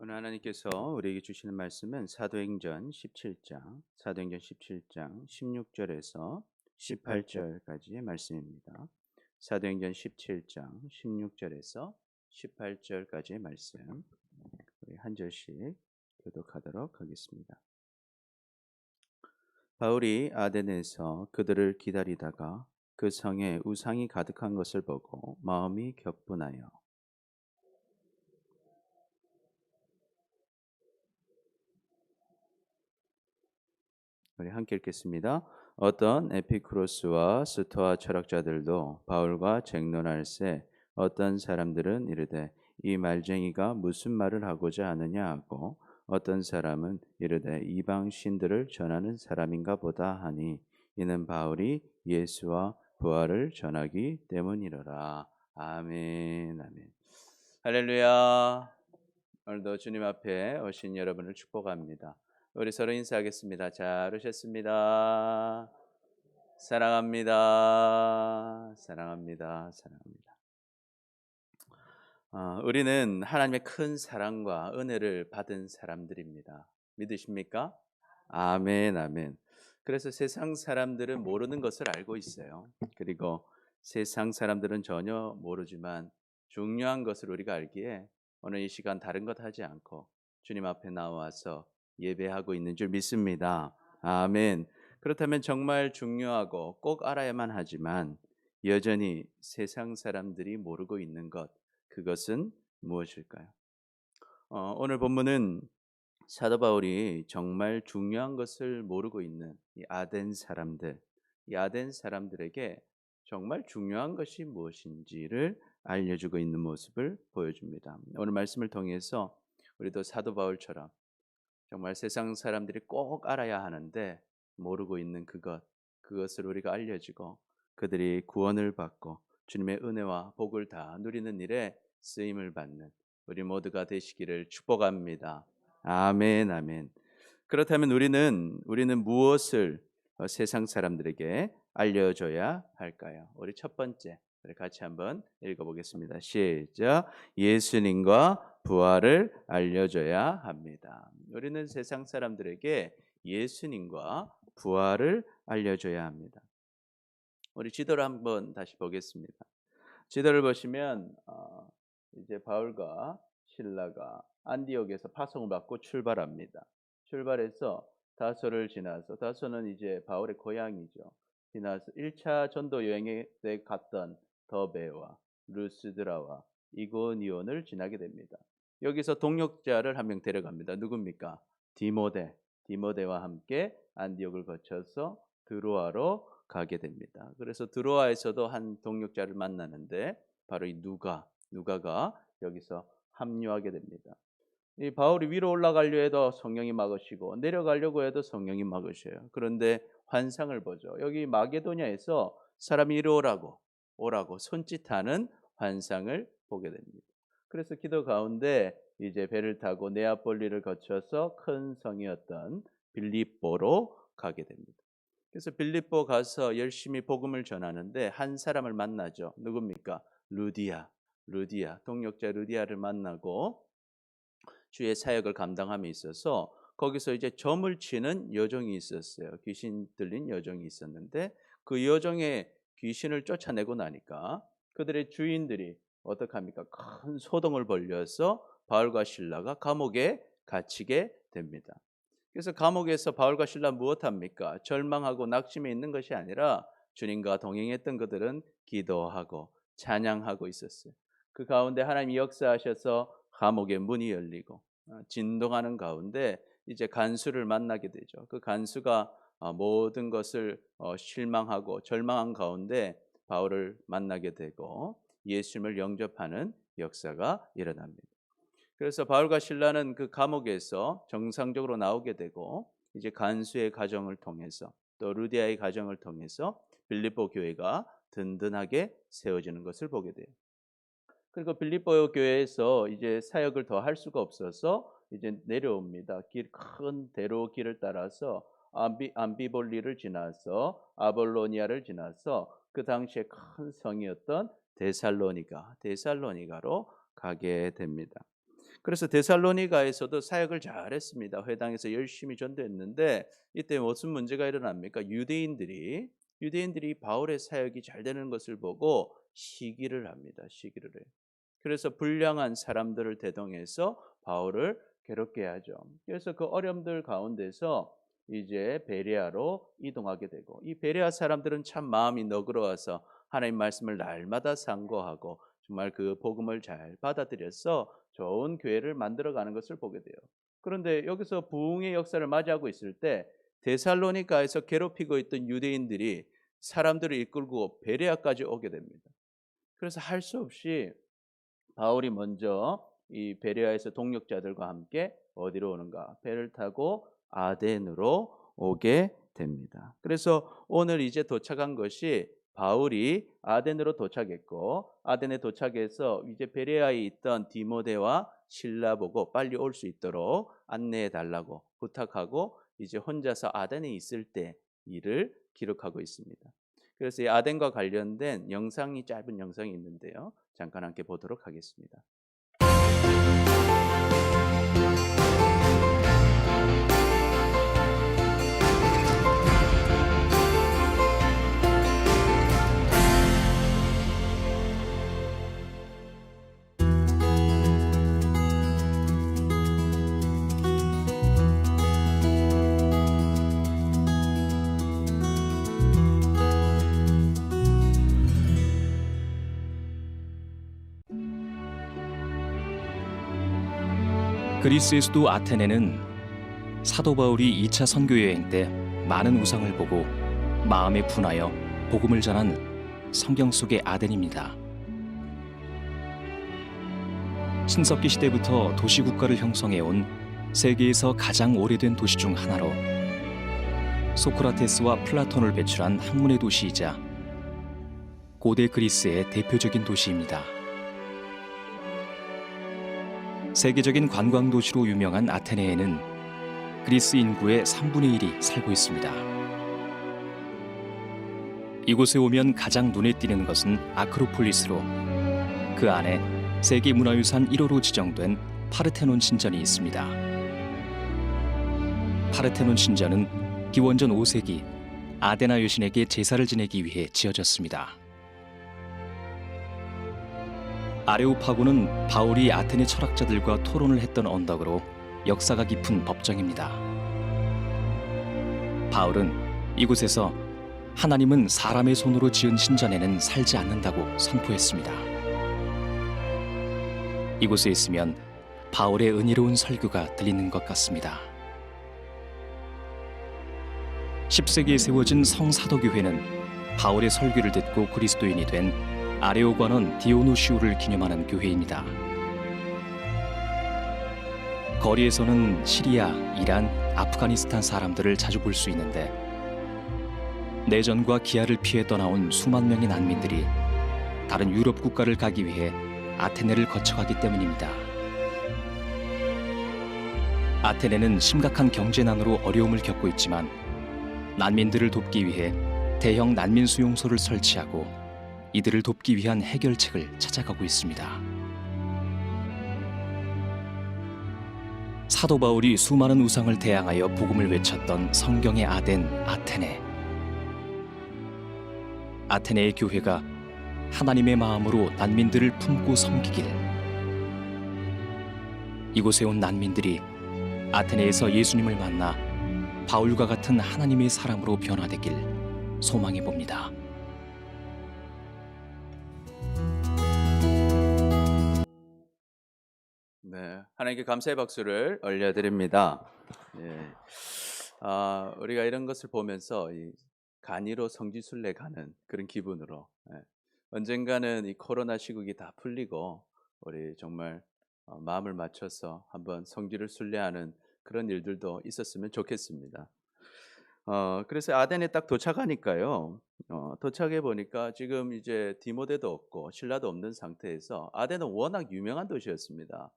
오늘 하나님께서 우리에게 주시는 말씀은 사도행전 17장 16절에서 18절까지의 말씀입니다. 사도행전 17장 16절에서 18절까지의 말씀, 우리 한 절씩 교독하도록 하겠습니다. 바울이 아덴에서 그들을 기다리다가 그 성에 우상이 가득한 것을 보고 마음이 격분하여 우리 함께 읽겠습니다. 어떤 에피쿠로스와 스토아 철학자들도 바울과 쟁론할세 어떤 사람들은 이르되 이 말쟁이가 무슨 말을 하고자 하느냐 하고 어떤 사람은 이르되 이방 신들을 전하는 사람인가 보다 하니 이는 바울이 예수와 부활을 전하기 때문이로라. 아멘. 아멘. 할렐루야. 오늘도 주님 앞에 오신 여러분을 축복합니다. 우리 서로 인사하겠습니다. 잘 오셨습니다. 사랑합니다. 사랑합니다. 사랑합니다. 우리는 하나님의 큰 사랑과 은혜를 받은 사람들입니다. 믿으십니까? 아멘, 아멘. 그래서 세상 사람들은 모르는 것을 알고 있어요. 그리고 세상 사람들은 전혀 모르지만 중요한 것을 우리가 알기에 오늘 이 시간 다른 것 하지 않고 주님 앞에 나와서 예배하고 있는 줄 믿습니다. 아멘. 그렇다면 정말 중요하고 꼭 알아야만 하지만 여전히 세상 사람들이 모르고 있는 것, 그것은 무엇일까요? 오늘 본문은 사도 바울이 정말 중요한 것을 모르고 있는 이 아덴 사람들에게 정말 중요한 것이 무엇인지를 알려주고 있는 모습을 보여줍니다. 오늘 말씀을 통해서 우리도 사도 바울처럼 정말 세상 사람들이 꼭 알아야 하는데 모르고 있는 그것을 우리가 알려주고 그들이 구원을 받고 주님의 은혜와 복을 다 누리는 일에 쓰임을 받는 우리 모두가 되시기를 축복합니다. 아멘, 아멘. 그렇다면 우리는 무엇을 세상 사람들에게 알려줘야 할까요? 우리 첫 번째, 우리 같이 한번 읽어보겠습니다. 시작. 예수님과 부활을 알려줘야 합니다. 우리는 세상 사람들에게 예수님과 부활을 알려줘야 합니다. 우리 지도를 한번 다시 보겠습니다. 지도를 보시면 이제 바울과 실라가 안디옥에서 파송을 받고 출발합니다. 출발해서 다소를 지나서, 다소는 이제 바울의 고향이죠. 지나서 1차 전도 여행에 갔던 더베와 루스드라와 이고니온을 지나게 됩니다. 여기서 동역자를 한 명 데려갑니다. 누굽니까? 디모데와 함께 안디옥을 거쳐서 드로아로 가게 됩니다. 그래서 드로아에서도 한 동역자를 만나는데 바로 이 누가가 여기서 합류하게 됩니다. 이 바울이 위로 올라가려 해도 성령이 막으시고 내려가려고 해도 성령이 막으셔요. 그런데 환상을 보죠. 여기 마게도냐에서 사람이 이리 오라고 손짓하는 환상을 보게 됩니다. 그래서 기도 가운데 이제 배를 타고 네아폴리를 거쳐서 큰 성이었던 빌립보로 가게 됩니다. 그래서 빌립보 가서 열심히 복음을 전하는데 한 사람을 만나죠. 누굽니까? 루디아, 동역자 루디아를 만나고 주의 사역을 감당함에 있어서 거기서 이제 점을 치는 여종이 있었어요. 귀신 들린 여종이 있었는데 그 여종의 귀신을 쫓아내고 나니까 그들의 주인들이 어떻게 합니까? 큰 소동을 벌여서 바울과 실라가 감옥에 갇히게 됩니다. 그래서 감옥에서 바울과 실라 무엇합니까? 절망하고 낙심해 있는 것이 아니라 주님과 동행했던 그들은 기도하고 찬양하고 있었어요. 그 가운데 하나님이 역사하셔서 감옥의 문이 열리고 진동하는 가운데 이제 간수를 만나게 되죠. 그 간수가 모든 것을 실망하고 절망한 가운데 바울을 만나게 되고 예수님을 영접하는 역사가 일어납니다. 그래서 바울과 실라는 그 감옥에서 정상적으로 나오게 되고 이제 간수의 가정을 통해서 또 루디아의 가정을 통해서 빌립보 교회가 든든하게 세워지는 것을 보게 돼요. 그리고 빌립보 교회에서 이제 사역을 더 할 수가 없어서 이제 내려옵니다. 큰 대로 길을 따라서 암비볼리를 지나서 아볼로니아를 지나서 그 당시에 큰 성이었던 데살로니가로 가게 됩니다. 그래서 데살로니가에서도 사역을 잘했습니다. 회당에서 열심히 전도했는데 이때 무슨 문제가 일어납니까? 유대인들이 바울의 사역이 잘 되는 것을 보고 시기를 합니다. 시기를 해요. 그래서 불량한 사람들을 대동해서 바울을 괴롭게 하죠. 그래서 그 어려움들 가운데서 이제 베레아로 이동하게 되고, 이 베레아 사람들은 참 마음이 너그러워서 하나님 말씀을 날마다 상고하고 정말 그 복음을 잘 받아들여서 좋은 교회를 만들어가는 것을 보게 돼요. 그런데 여기서 부흥의 역사를 맞이하고 있을 때 데살로니가에서 괴롭히고 있던 유대인들이 사람들을 이끌고 베레아까지 오게 됩니다. 그래서 할 수 없이 바울이 먼저 이 베레아에서 동역자들과 함께 어디로 오는가? 배를 타고 아덴으로 오게 됩니다. 그래서 오늘 이제 도착한 것이, 바울이 아덴으로 도착했고, 아덴에 도착해서 이제 베레아에 있던 디모데와 실라 보고 빨리 올 수 있도록 안내해 달라고 부탁하고, 이제 혼자서 아덴에 있을 때 일을 기록하고 있습니다. 그래서 이 아덴과 관련된 짧은 영상이 있는데요. 잠깐 함께 보도록 하겠습니다. 그리스의 수도 아테네는 사도 바울이 2차 선교 여행 때 많은 우상을 보고 마음에 분하여 복음을 전한 성경 속의 아덴입니다. 신석기 시대부터 도시국가를 형성해온 세계에서 가장 오래된 도시 중 하나로 소크라테스와 플라톤을 배출한 학문의 도시이자 고대 그리스의 대표적인 도시입니다. 세계적인 관광 도시로 유명한 아테네에는 그리스 인구의 3분의 1이 살고 있습니다. 이곳에 오면 가장 눈에 띄는 것은 아크로폴리스로, 그 안에 세계문화유산 1호로 지정된 파르테논 신전이 있습니다. 파르테논 신전은 기원전 5세기 아데나 여신에게 제사를 지내기 위해 지어졌습니다. 아레오파고는 바울이 아테네 철학자들과 토론을 했던 언덕으로 역사가 깊은 법정입니다. 바울은 이곳에서 하나님은 사람의 손으로 지은 신전에는 살지 않는다고 선포했습니다. 이곳에 있으면 바울의 은혜로운 설교가 들리는 것 같습니다. 10세기에 세워진 성사도교회는 바울의 설교를 듣고 그리스도인이 된 아레오관원 디오누시우를 기념하는 교회입니다. 거리에서는 시리아, 이란, 아프가니스탄 사람들을 자주 볼 수 있는데, 내전과 기아를 피해 떠나온 수만 명의 난민들이 다른 유럽 국가를 가기 위해 아테네를 거쳐가기 때문입니다. 아테네는 심각한 경제난으로 어려움을 겪고 있지만 난민들을 돕기 위해 대형 난민 수용소를 설치하고 이들을 돕기 위한 해결책을 찾아가고 있습니다. 사도 바울이 수많은 우상을 대항하여 복음을 외쳤던 성경의 아덴, 아테네. 아테네의 교회가 하나님의 마음으로 난민들을 품고 섬기길, 이곳에 온 난민들이 아테네에서 예수님을 만나 바울과 같은 하나님의 사람으로 변화되길 소망해 봅니다. 네, 하나님께 감사의 박수를 올려드립니다. 우리가 이런 것을 보면서 간이로 성지순례 가는 그런 기분으로, 언젠가는 이 코로나 시국이 다 풀리고 우리 정말 마음을 맞춰서 한번 성지를 순례하는 그런 일들도 있었으면 좋겠습니다. 그래서 아덴에 딱 도착하니까요. 도착해 보니까 지금 이제 디모데도 없고 신라도 없는 상태에서, 아덴은 워낙 유명한 도시였습니다.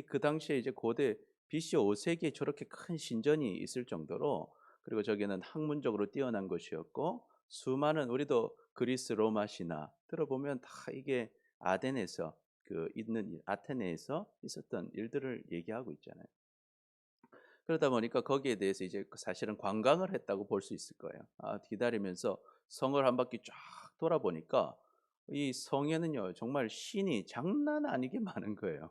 그 당시에 이제 고대 BC 5세기에 저렇게 큰 신전이 있을 정도로, 그리고 저기는 학문적으로 뛰어난 곳이었고, 수많은, 우리도 그리스 로마 신화 들어보면 다 이게 아덴에서 있는 아테네에서 있었던 일들을 얘기하고 있잖아요. 그러다 보니까 거기에 대해서 이제 사실은 관광을 했다고 볼 수 있을 거예요. 기다리면서 성을 한 바퀴 쫙 돌아보니까 이 성에는요 정말 신이 장난 아니게 많은 거예요.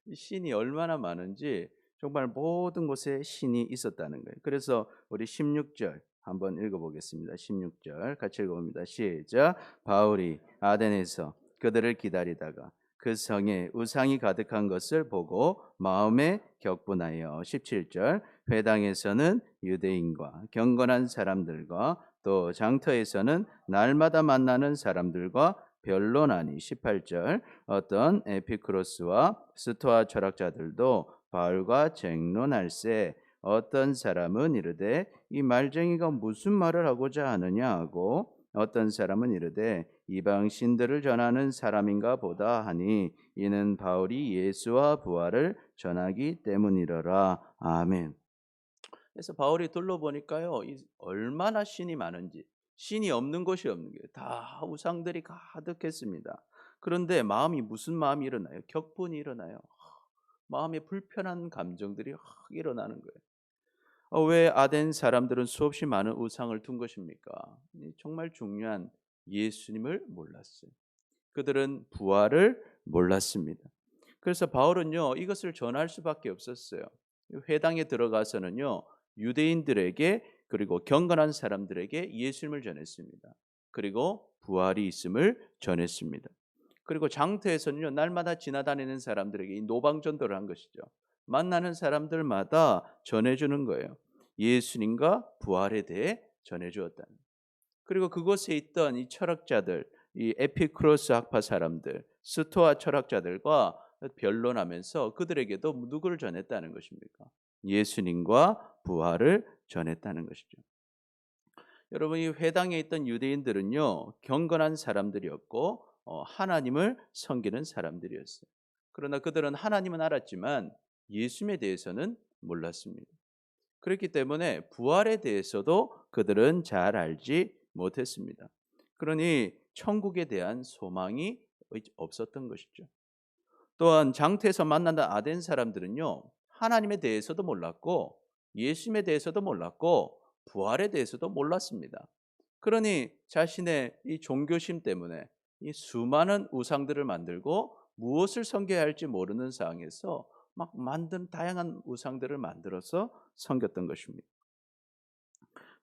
이 신이 얼마나 많은지 정말 모든 곳에 신이 있었다는 거예요. 그래서 우리 16절 한번 읽어보겠습니다. 16절 같이 읽어봅니다. 시작. 바울이 아덴에서 그들을 기다리다가 그 성에 우상이 가득한 것을 보고 마음에 격분하여 17절 회당에서는 유대인과 경건한 사람들과 또 장터에서는 날마다 만나는 사람들과 변론하니 18절 어떤 에피크로스와 스토아 철학자들도 바울과 쟁론할세 어떤 사람은 이르되 이 말쟁이가 무슨 말을 하고자 하느냐 하고 어떤 사람은 이르되 이방 신들을 전하는 사람인가 보다 하니 이는 바울이 예수와 부활을 전하기 때문이러라. 아멘. 그래서 바울이 둘러보니까요, 얼마나 신이 많은지, 신이 없는 곳이 없는 게 다 우상들이 가득했습니다. 그런데 마음이 무슨 마음이 일어나요? 격분이 일어나요. 마음에 불편한 감정들이 확 일어나는 거예요. 왜 아덴 사람들은 수없이 많은 우상을 둔 것입니까? 정말 중요한 예수님을 몰랐어요. 그들은 부활을 몰랐습니다. 그래서 바울은요 이것을 전할 수밖에 없었어요. 회당에 들어가서는요 유대인들에게 그리고 경건한 사람들에게 예수님을 전했습니다. 그리고 부활이 있음을 전했습니다. 그리고 장터에서는요 날마다 지나다니는 사람들에게 이 노방전도를 한 것이죠. 만나는 사람들마다 전해주는 거예요. 예수님과 부활에 대해 전해주었다는. 그리고 그곳에 있던 이 철학자들, 이 에피크로스 학파 사람들, 스토아 철학자들과 변론하면서 그들에게도 누구를 전했다는 것입니까? 예수님과 부활을 전했다는 것이죠. 여러분 이 회당에 있던 유대인들은요 경건한 사람들이었고 하나님을 섬기는 사람들이었어요. 그러나 그들은 하나님은 알았지만 예수님에 대해서는 몰랐습니다. 그렇기 때문에 부활에 대해서도 그들은 잘 알지 못했습니다. 그러니 천국에 대한 소망이 없었던 것이죠. 또한 장태에서 만난 아덴 사람들은요 하나님에 대해서도 몰랐고 예수님에 대해서도 몰랐고 부활에 대해서도 몰랐습니다. 그러니 자신의 이 종교심 때문에 이 수많은 우상들을 만들고 무엇을 섬겨야 할지 모르는 상황에서 막 만든 다양한 우상들을 만들어서 섬겼던 것입니다.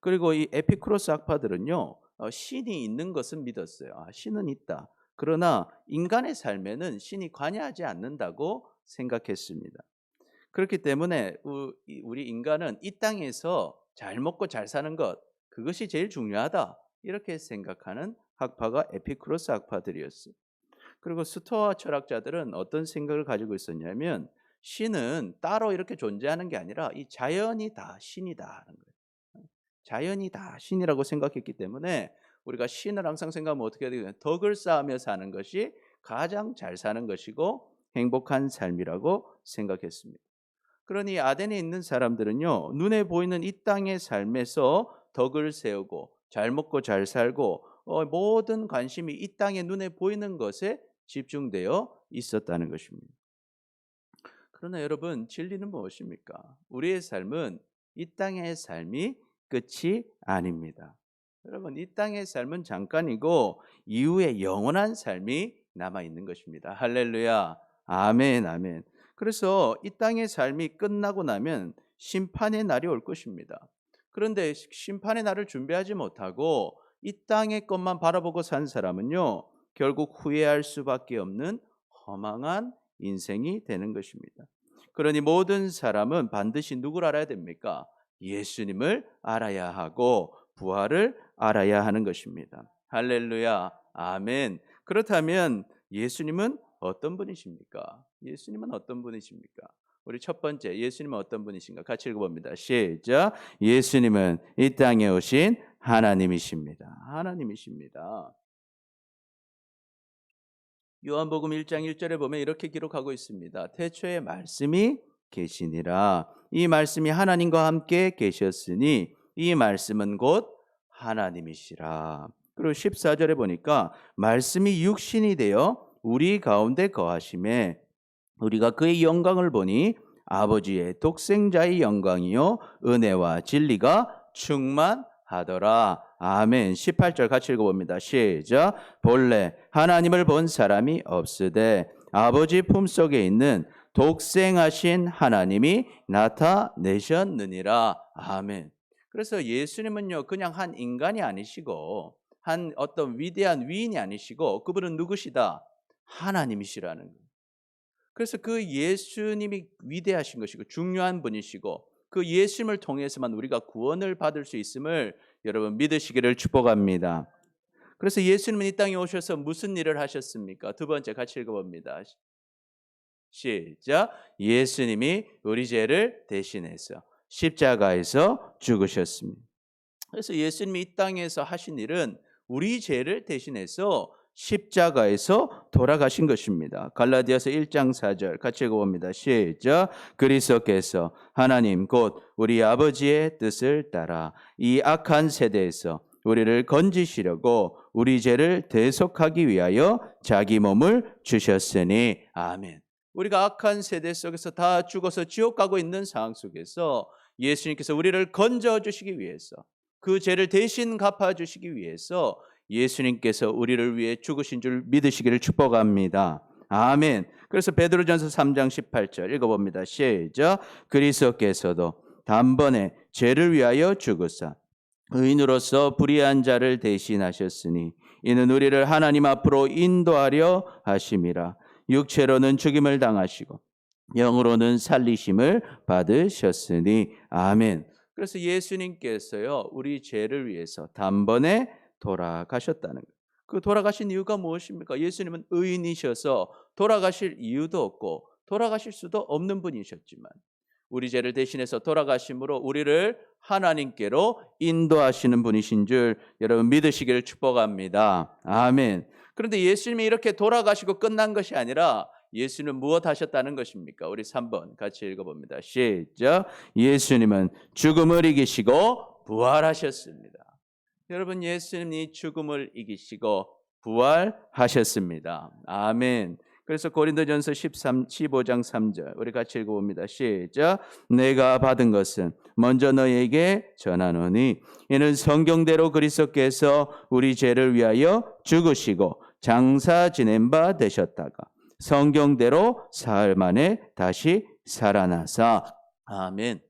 그리고 이 에피쿠로스 학파들은요 신이 있는 것은 믿었어요. 신은 있다. 그러나 인간의 삶에는 신이 관여하지 않는다고 생각했습니다. 그렇기 때문에 우리 인간은 이 땅에서 잘 먹고 잘 사는 것 그것이 제일 중요하다 이렇게 생각하는 학파가 에피쿠로스 학파들이었어요. 그리고 스토아 철학자들은 어떤 생각을 가지고 있었냐면 신은 따로 이렇게 존재하는 게 아니라 이 자연이 다 신이다 하는 거예요. 자연이 다 신이라고 생각했기 때문에 우리가 신을 항상 생각하면 어떻게 해야 되냐? 덕을 쌓으며 사는 것이 가장 잘 사는 것이고 행복한 삶이라고 생각했습니다. 그러니 아덴에 있는 사람들은요 눈에 보이는 이 땅의 삶에서 덕을 세우고 잘 먹고 잘 살고 모든 관심이 이 땅의 눈에 보이는 것에 집중되어 있었다는 것입니다. 그러나 여러분 진리는 무엇입니까? 우리의 삶은 이 땅의 삶이 끝이 아닙니다. 여러분 이 땅의 삶은 잠깐이고 이후에 영원한 삶이 남아 있는 것입니다. 할렐루야. 아멘 아멘. 그래서 이 땅의 삶이 끝나고 나면 심판의 날이 올 것입니다. 그런데 심판의 날을 준비하지 못하고 이 땅의 것만 바라보고 산 사람은요 결국 후회할 수밖에 없는 허망한 인생이 되는 것입니다. 그러니 모든 사람은 반드시 누구를 알아야 됩니까? 예수님을 알아야 하고 부활을 알아야 하는 것입니다. 할렐루야. 아멘. 그렇다면 예수님은 어떤 분이십니까? 예수님은 어떤 분이십니까? 우리 첫 번째 예수님은 어떤 분이신가? 같이 읽어봅니다. 시작. 예수님은 이 땅에 오신 하나님이십니다. 하나님이십니다. 요한복음 1장 1절에 보면 이렇게 기록하고 있습니다. 태초에 말씀이 계시니라. 이 말씀이 하나님과 함께 계셨으니 이 말씀은 곧 하나님이시라. 그리고 14절에 보니까 말씀이 육신이 되어 우리 가운데 거하심에 우리가 그의 영광을 보니 아버지의 독생자의 영광이요 은혜와 진리가 충만하더라. 아멘. 18절 같이 읽어봅니다. 시작. 본래 하나님을 본 사람이 없으되 아버지 품속에 있는 독생하신 하나님이 나타내셨느니라. 아멘. 그래서 예수님은요 그냥 한 인간이 아니시고 한 어떤 위대한 위인이 아니시고 그분은 누구시다? 하나님이시라는 거예요. 그래서 그 예수님이 위대하신 것이고 중요한 분이시고 그 예수님을 통해서만 우리가 구원을 받을 수 있음을 여러분 믿으시기를 축복합니다. 그래서 예수님은 이 땅에 오셔서 무슨 일을 하셨습니까? 두 번째 같이 읽어봅니다. 시작. 예수님이 우리 죄를 대신해서 십자가에서 죽으셨습니다. 그래서 예수님이 이 땅에서 하신 일은 우리 죄를 대신해서 십자가에서 돌아가신 것입니다. 갈라디아서 1장 4절 같이 읽어봅니다. 시작. 그리스도께서 하나님 곧 우리 아버지의 뜻을 따라 이 악한 세대에서 우리를 건지시려고 우리 죄를 대속하기 위하여 자기 몸을 주셨으니. 아멘. 우리가 악한 세대 속에서 다 죽어서 지옥 가고 있는 상황 속에서 예수님께서 우리를 건져주시기 위해서 그 죄를 대신 갚아주시기 위해서 예수님께서 우리를 위해 죽으신 줄 믿으시기를 축복합니다. 아멘. 그래서 베드로전서 3장 18절 읽어봅니다. 시작. 그리스도께서도 단번에 죄를 위하여 죽으사 의인으로서 불의한 자를 대신하셨으니 이는 우리를 하나님 앞으로 인도하려 하심이라. 육체로는 죽임을 당하시고 영으로는 살리심을 받으셨으니. 아멘. 그래서 예수님께서요 우리 죄를 위해서 단번에 돌아가셨다는 거예요. 그 돌아가신 이유가 무엇입니까? 예수님은 의인이셔서 돌아가실 이유도 없고 돌아가실 수도 없는 분이셨지만 우리 죄를 대신해서 돌아가심으로 우리를 하나님께로 인도하시는 분이신 줄 여러분 믿으시기를 축복합니다. 아멘. 그런데 예수님이 이렇게 돌아가시고 끝난 것이 아니라 예수님은 무엇 하셨다는 것입니까? 우리 3번 같이 읽어봅니다. 시작. 예수님은 죽음을 이기시고 부활하셨습니다. 여러분 예수님이 죽음을 이기시고 부활하셨습니다. 아멘. 그래서 고린도전서 15장 3절 우리 같이 읽어봅니다. 시작. 내가 받은 것은 먼저 너에게 전하노니 이는 성경대로 그리스도께서 우리 죄를 위하여 죽으시고 장사 지낸 바 되셨다가 성경대로 사흘 만에 다시 살아나사. 아멘.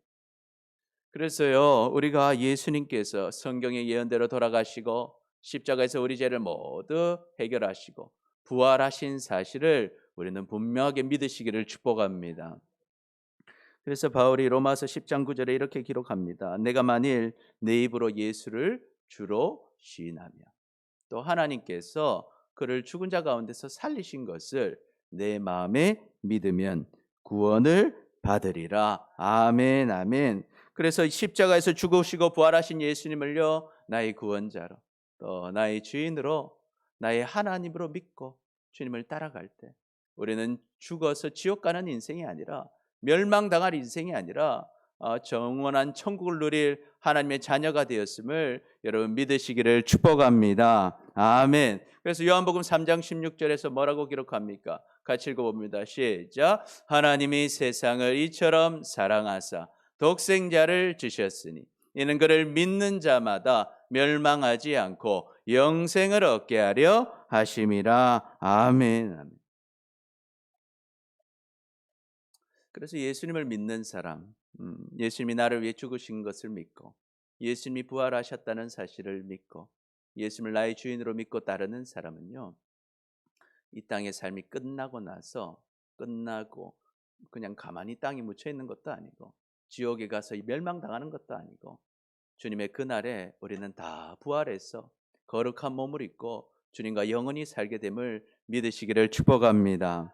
그래서요 우리가 예수님께서 성경의 예언대로 돌아가시고 십자가에서 우리 죄를 모두 해결하시고 부활하신 사실을 우리는 분명하게 믿으시기를 축복합니다. 그래서 바울이 로마서 10장 9절에 이렇게 기록합니다. 내가 만일 내 입으로 예수를 주로 시인하며 또 하나님께서 그를 죽은 자 가운데서 살리신 것을 내 마음에 믿으면 구원을 받으리라. 아멘. 아멘. 그래서 십자가에서 죽으시고 부활하신 예수님을요 나의 구원자로 또 나의 주인으로 나의 하나님으로 믿고 주님을 따라갈 때 우리는 죽어서 지옥 가는 인생이 아니라 멸망당할 인생이 아니라 영원한 천국을 누릴 하나님의 자녀가 되었음을 여러분 믿으시기를 축복합니다. 아멘. 그래서 요한복음 3장 16절에서 뭐라고 기록합니까? 같이 읽어봅니다. 시작. 하나님이 세상을 이처럼 사랑하사 독생자를 주셨으니 이는 그를 믿는 자마다 멸망하지 않고 영생을 얻게 하려 하심이라. 아멘. 아멘. 그래서 예수님을 믿는 사람, 예수님이 나를 위해 죽으신 것을 믿고 예수님이 부활하셨다는 사실을 믿고 예수님을 나의 주인으로 믿고 따르는 사람은요 이 땅의 삶이 끝나고 나서 끝나고 그냥 가만히 땅에 묻혀 있는 것도 아니고 지옥에 가서 멸망당하는 것도 아니고 주님의 그날에 우리는 다 부활해서 거룩한 몸을 입고 주님과 영원히 살게 됨을 믿으시기를 축복합니다.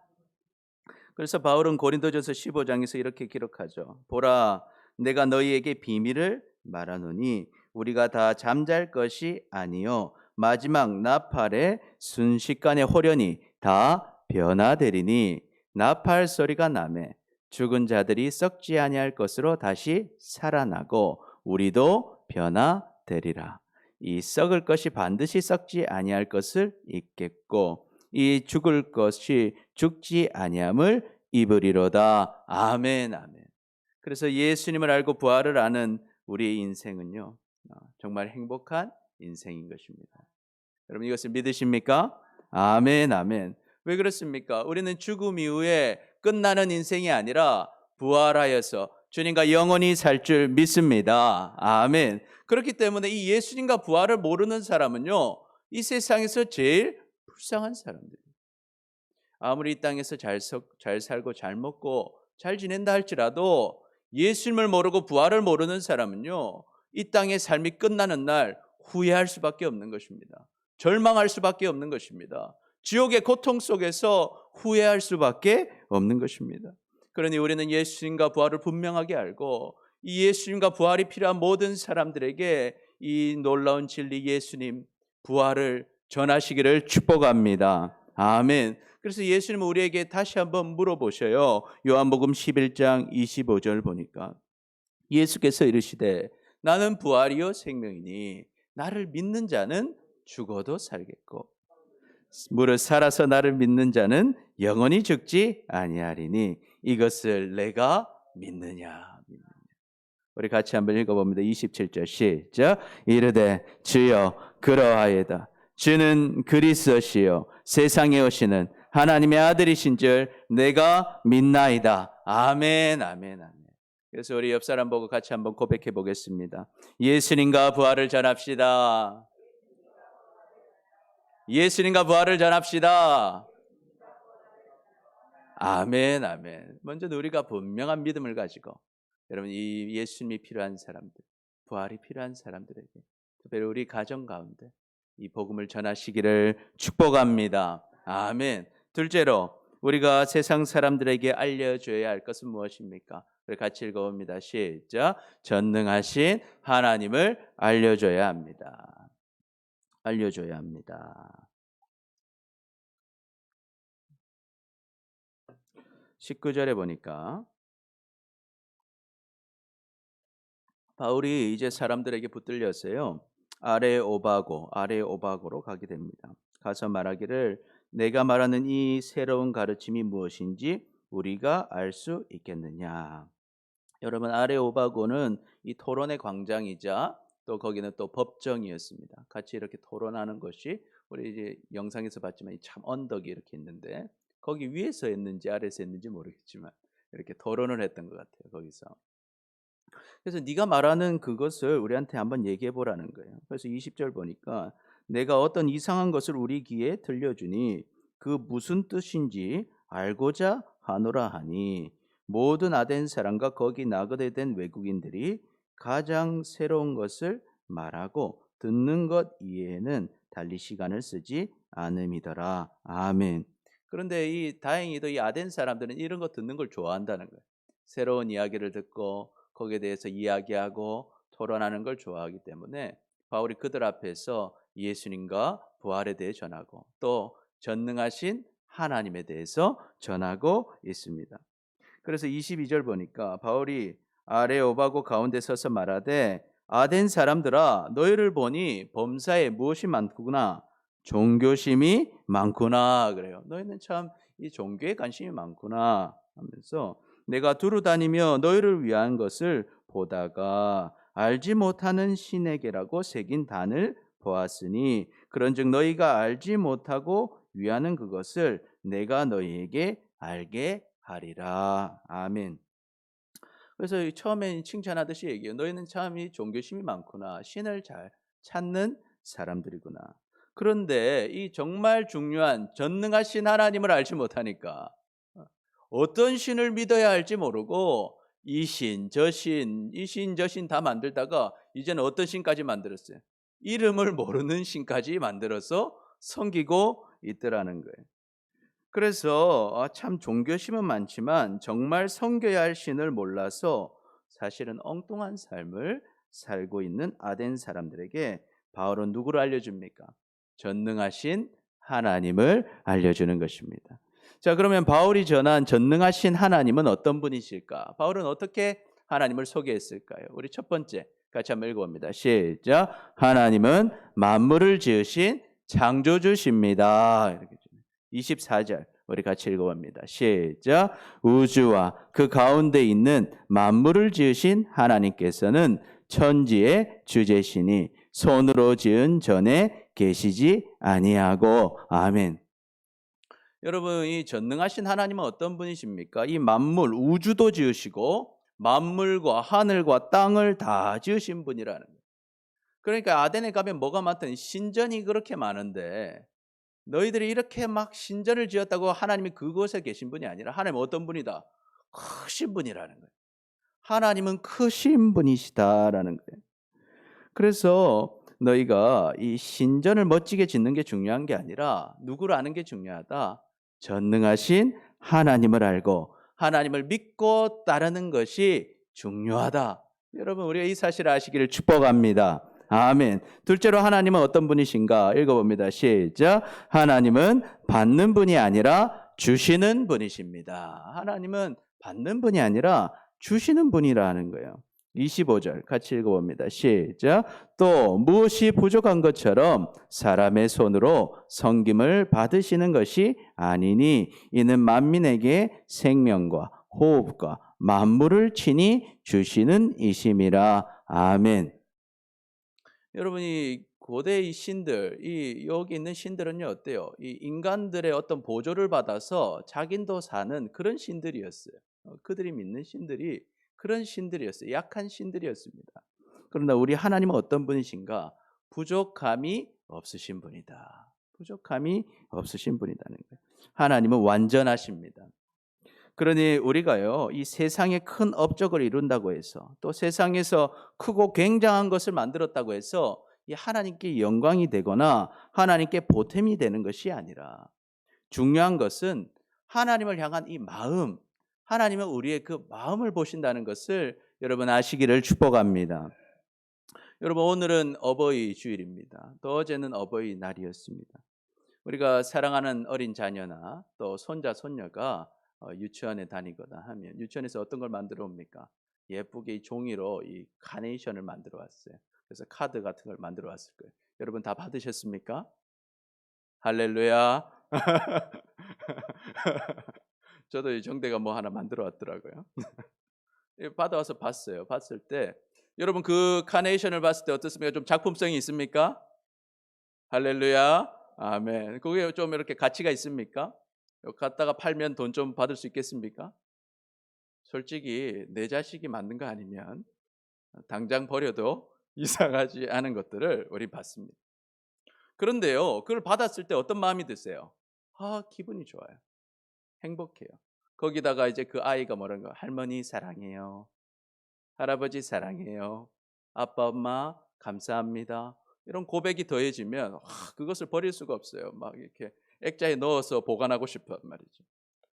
그래서 바울은 고린도전서 15장에서 이렇게 기록하죠. 보라, 내가 너희에게 비밀을 말하노니 우리가 다 잠잘 것이 아니요 마지막 나팔의 순식간에 호련히 다 변화되리니 나팔 소리가 나매 죽은 자들이 썩지 아니할 것으로 다시 살아나고 우리도 변화되리라. 이 썩을 것이 반드시 썩지 아니할 것을 잊겠고 이 죽을 것이 죽지 아니함을 입으리로다. 아멘, 아멘. 그래서 예수님을 알고 부활을 아는 우리의 인생은요, 정말 행복한 인생인 것입니다. 여러분 이것을 믿으십니까? 아멘, 아멘. 왜 그렇습니까? 우리는 죽음 이후에 끝나는 인생이 아니라 부활하여서 주님과 영원히 살 줄 믿습니다. 아멘. 그렇기 때문에 이 예수님과 부활을 모르는 사람은요, 이 세상에서 제일 불쌍한 사람들이에요. 아무리 이 땅에서 잘 살고 잘 먹고 잘 지낸다 할지라도 예수님을 모르고 부활을 모르는 사람은요, 이 땅의 삶이 끝나는 날 후회할 수밖에 없는 것입니다. 절망할 수밖에 없는 것입니다. 지옥의 고통 속에서 후회할 수밖에 없는 것입니다. 그러니 우리는 예수님과 부활을 분명하게 알고 이 예수님과 부활이 필요한 모든 사람들에게 이 놀라운 진리 예수님 부활을 전하시기를 축복합니다. 아멘. 그래서 예수님은 우리에게 다시 한번 물어보셔요. 요한복음 11장 25절 보니까 예수께서 이르시되 나는 부활이요 생명이니 나를 믿는 자는 죽어도 살겠고 무릇 살아서 나를 믿는 자는 영원히 죽지 아니하리니 이것을 내가 믿느냐. 우리 같이 한번 읽어봅니다. 27절 시작. 이르되 주여 그러하이다. 주는 그리스도시요 세상에 오시는 하나님의 아들이신 줄 내가 믿나이다. 아멘, 아멘, 아멘. 그래서 우리 옆 사람 보고 같이 한번 고백해 보겠습니다. 예수님과 부활을 전합시다. 예수님과 부활을 전합시다. 아멘, 아멘. 먼저 우리가 분명한 믿음을 가지고 여러분 이 예수님이 필요한 사람들, 부활이 필요한 사람들에게 특별히 우리 가정 가운데 이 복음을 전하시기를 축복합니다. 아멘. 둘째로 우리가 세상 사람들에게 알려줘야 할 것은 무엇입니까? 우리 같이 읽어봅니다. 시작. 전능하신 하나님을 알려줘야 합니다. 알려줘야 합니다. 19절에 보니까 바울이 이제 사람들에게 붙들렸어요. 아레오바고로 가게 됩니다. 가서 말하기를 내가 말하는 이 새로운 가르침이 무엇인지 우리가 알 수 있겠느냐. 여러분 아레오바고는 이 토론의 광장이자 또 거기는 또 법정이었습니다. 같이 이렇게 토론하는 것이 우리 이제 영상에서 봤지만 참 언덕이 이렇게 있는데 거기 위에서 했는지 아래에서 했는지 모르겠지만 이렇게 토론을 했던 것 같아요. 거기서. 그래서 네가 말하는 그것을 우리한테 한번 얘기해 보라는 거예요. 그래서 20절 보니까 내가 어떤 이상한 것을 우리 귀에 들려주니 그 무슨 뜻인지 알고자 하노라 하니 모든 아덴 사람과 거기 나그네 된 외국인들이 가장 새로운 것을 말하고 듣는 것 이외에는 달리 시간을 쓰지 않음이더라. 아멘. 그런데 다행히도 이 아덴 사람들은 이런 거 듣는 걸 좋아한다는 거예요. 새로운 이야기를 듣고 거기에 대해서 이야기하고 토론하는 걸 좋아하기 때문에 바울이 그들 앞에서 예수님과 부활에 대해 전하고 또 전능하신 하나님에 대해서 전하고 있습니다. 그래서 22절 보니까 바울이 아레오바고 가운데 서서 말하되 아덴 사람들아 너희를 보니 범사에 무엇이 많구나 종교심이 많구나 그래요. 너희는 참 이 종교에 관심이 많구나 하면서 내가 두루 다니며 너희를 위한 것을 보다가 알지 못하는 신에게라고 새긴 단을 보았으니 그런즉 너희가 알지 못하고 위하는 그것을 내가 너희에게 알게 하리라. 아멘. 그래서 처음에 칭찬하듯이 얘기해요. 너희는 참 이 종교심이 많구나. 신을 잘 찾는 사람들이구나. 그런데 이 정말 중요한 전능하신 하나님을 알지 못하니까 어떤 신을 믿어야 할지 모르고 이 신, 저 신, 이 신, 저 신 다 만들다가 이제는 어떤 신까지 만들었어요? 이름을 모르는 신까지 만들어서 섬기고 있더라는 거예요. 그래서 참 종교심은 많지만 정말 섬겨야 할 신을 몰라서 사실은 엉뚱한 삶을 살고 있는 아덴 사람들에게 바울은 누구를 알려줍니까? 전능하신 하나님을 알려주는 것입니다. 자, 그러면 바울이 전한 전능하신 하나님은 어떤 분이실까? 바울은 어떻게 하나님을 소개했을까요? 우리 첫 번째 같이 한번 읽어봅니다. 시작. 하나님은 만물을 지으신 창조주십니다. 이렇게 24절 우리 같이 읽어봅니다. 시작. 우주와 그 가운데 있는 만물을 지으신 하나님께서는 천지의 주제시니 손으로 지은 전에 계시지 아니하고. 아멘. 여러분, 이 전능하신 하나님은 어떤 분이십니까? 이 만물, 우주도 지으시고 만물과 하늘과 땅을 다 지으신 분이라는 거예요. 그러니까 아덴에 가면 뭐가 많든 신전이 그렇게 많은데 너희들이 이렇게 막 신전을 지었다고 하나님이 그곳에 계신 분이 아니라 하나님은 어떤 분이다? 크신 분이라는 거예요. 하나님은 크신 분이시다라는 거예요. 그래서 너희가 이 신전을 멋지게 짓는 게 중요한 게 아니라 누구를 아는 게 중요하다. 전능하신 하나님을 알고 하나님을 믿고 따르는 것이 중요하다. 여러분, 우리가 이 사실을 아시기를 축복합니다. 아멘. 둘째로 하나님은 어떤 분이신가 읽어봅니다. 시작. 하나님은 받는 분이 아니라 주시는 분이십니다. 하나님은 받는 분이 아니라 주시는 분이라는 거예요. 25절 같이 읽어봅니다. 시작. 또 무엇이 부족한 것처럼 사람의 손으로 섬김을 받으시는 것이 아니니 이는 만민에게 생명과 호흡과 만물을 친히 주시는 이심이라. 아멘. 여러분이 고대 이 신들, 여기 있는 신들은요 어때요? 이 인간들의 어떤 보조를 받아서 자긴도 사는 그런 신들이었어요. 그들이 믿는 신들이 그런 신들이었어요. 약한 신들이었습니다. 그러나 우리 하나님은 어떤 분이신가? 부족함이 없으신 분이다. 부족함이 없으신 분이라는 거예요. 하나님은 완전하십니다. 그러니 우리가요, 이 세상에 큰 업적을 이룬다고 해서 또 세상에서 크고 굉장한 것을 만들었다고 해서 이 하나님께 영광이 되거나 하나님께 보탬이 되는 것이 아니라 중요한 것은 하나님을 향한 이 마음, 하나님은 우리의 그 마음을 보신다는 것을 여러분 아시기를 축복합니다. 여러분, 오늘은 어버이 주일입니다. 또 어제는 어버이날이었습니다. 우리가 사랑하는 어린 자녀나 또 손자, 손녀가 유치원에 다니거나 하면 유치원에서 어떤 걸 만들어 옵니까? 예쁘게 이 종이로 이 카네이션을 만들어 왔어요. 그래서 카드 같은 걸 만들어 왔을 거예요. 여러분 다 받으셨습니까? 할렐루야. 저도 이 정대가 뭐 하나 만들어 왔더라고요. 받아와서 봤어요. 봤을 때 여러분 그 카네이션을 봤을 때 어떻습니까? 좀 작품성이 있습니까? 할렐루야. 아멘. 그게 좀 이렇게 가치가 있습니까? 갖다가 팔면 돈 좀 받을 수 있겠습니까? 솔직히 내 자식이 만든 거 아니면 당장 버려도 이상하지 않은 것들을 우리 받습니다. 그런데요, 그걸 받았을 때 어떤 마음이 드세요? 기분이 좋아요. 행복해요. 거기다가 이제 그 아이가 뭐라는 거? 할머니 사랑해요. 할아버지 사랑해요. 아빠, 엄마 감사합니다. 이런 고백이 더해지면 그것을 버릴 수가 없어요. 막 이렇게 액자에 넣어서 보관하고 싶단 말이죠.